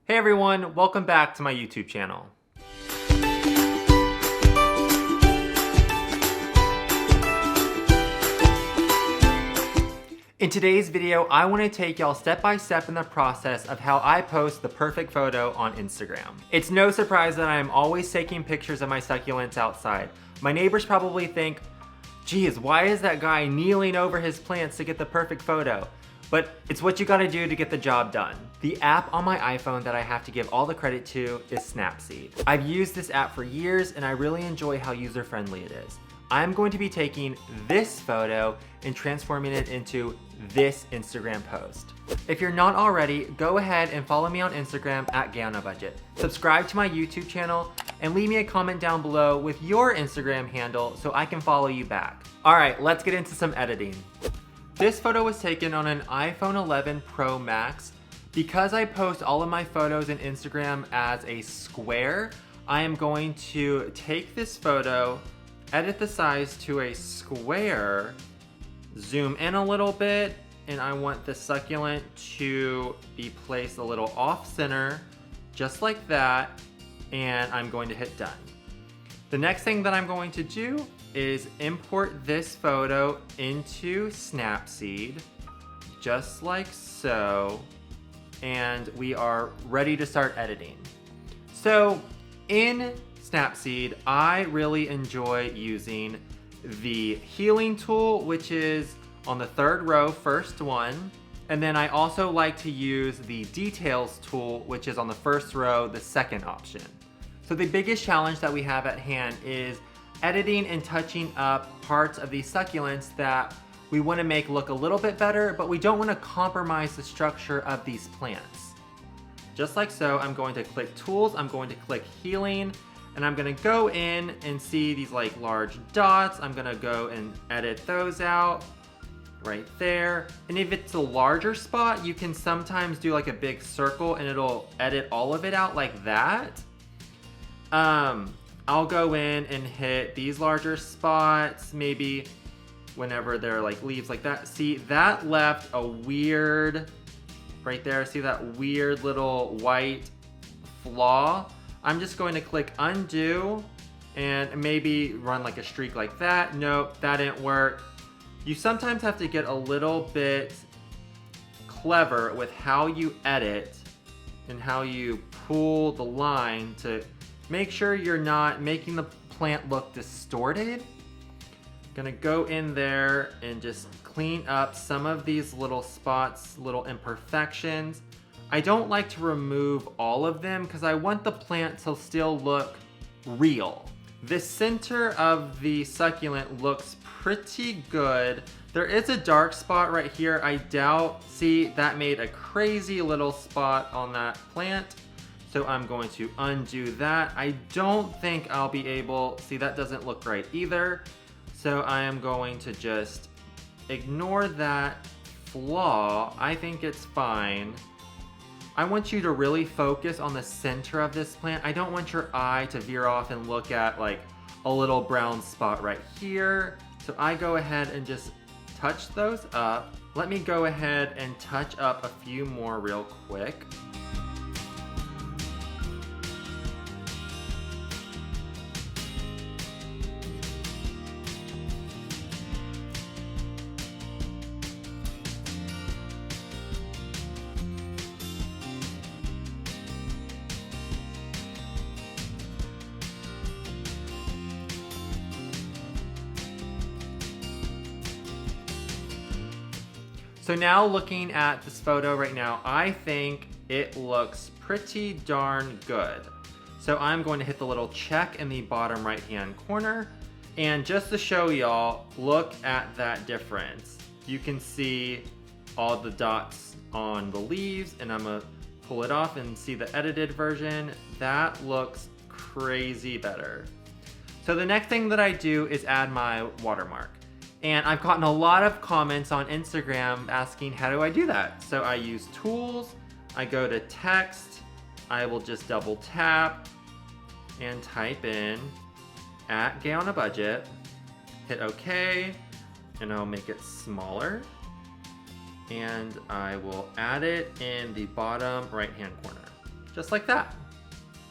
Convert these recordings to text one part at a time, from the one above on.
Hey everyone, welcome back to my YouTube channel. In today's video, I want to take y'all step by step in the process of how I post the perfect photo on Instagram. It's no surprise that I am always taking pictures of my succulents outside. My neighbors probably think, geez, why is that guy kneeling over his plants to get the perfect photo? But it's what you gotta do to get the job done. The app on my iPhone that I have to give all the credit to is SNAPSEED. I've used this app for years and I really enjoy how user-friendly it is. I'm going to be taking this photo and transforming it into this Instagram post. If you're not already, go ahead and follow me on Instagram at GayOnABudget. Subscribe to my YouTube channel and leave me a comment down below with your Instagram handle so I can follow you back. All right, let's get into some editing. This photo was taken on an iPhone 11 Pro Max. Because I post all of my photos in Instagram as a square, I am going to take this photo, edit the size to a square, zoom in a little bit, and I want the succulent to be placed a little off center, just like that, and I'm going to hit done. The next thing that I'm going to do is import this photo into Snapseed, just like so, and we are ready to start editing. So in Snapseed, I really enjoy using the healing tool, which is on the third row, first one, and then I also like to use the details tool, which is on the first row, the second option. So the biggest challenge that we have at hand is editing and touching up parts of these succulents that we want to make look a little bit better, but we don't want to compromise the structure of these plants. Just like so, I'm going to click Tools, I'm going to click Healing, and I'm going to go in and see these like large dots. I'm going to go and edit those out right there. And if it's a larger spot, you can sometimes do like a big circle and it'll edit all of it out like that. I'll go in and hit these larger spots, maybe whenever they're like leaves like that. See, that left a weird, right there, see that weird little white flaw? I'm just going to click undo and maybe run like a streak like that. Nope, that didn't work. You sometimes have to get a little bit clever with how you edit and how you pull the line to make sure you're not making the plant look distorted. Gonna go in there and just clean up some of these little spots, little imperfections. I don't like to remove all of them because I want the plant to still look real. The center of the succulent looks pretty good. There is a dark spot right here. I doubt, see, that made a crazy little spot on that plant. So I'm going to undo that. I don't think I'll be able, see, that doesn't look right either. So I am going to just ignore that flaw. I think it's fine. I want you to really focus on the center of this plant. I don't want your eye to veer off and look at like a little brown spot right here. So I go ahead and just touch those up. Let me go ahead and touch up a few more real quick. So now looking at this photo right now, I think it looks pretty darn good. So I'm going to hit the little check in the bottom right hand corner. And just to show y'all, look at that difference. You can see all the dots on the leaves, and I'm gonna pull it off and see the edited version. That looks crazy better. So the next thing that I do is add my watermark. And I've gotten a lot of comments on Instagram asking how do I do that? So I use tools, I go to text, I will just double tap and type in @GayOnABudget, hit OK, and I'll make it smaller. And I will add it in the bottom right hand corner, just like that.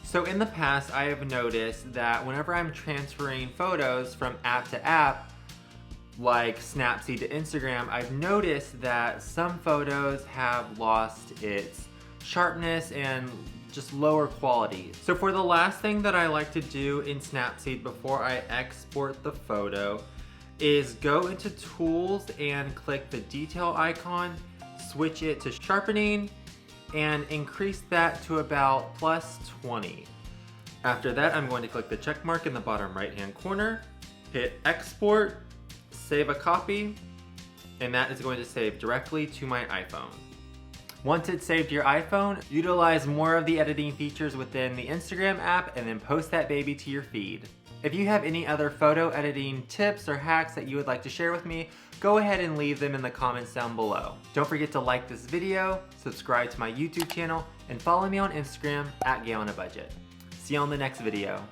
So in the past, I have noticed that whenever I'm transferring photos from app to app, like Snapseed to Instagram, I've noticed that some photos have lost its sharpness and just lower quality. So for the last thing that I like to do in Snapseed before I export the photo is go into Tools and click the detail icon, switch it to sharpening, and increase that to about +20. After that, I'm going to click the check mark in the bottom right-hand corner, hit export, save a copy, and that is going to save directly to my iPhone. Once it's saved to your iPhone, utilize more of the editing features within the Instagram app and then post that baby to your feed. If you have any other photo editing tips or hacks that you would like to share with me, go ahead and leave them in the comments down below. Don't forget to like this video, subscribe to my YouTube channel, and follow me on Instagram @GayOnABudget. See you on the next video.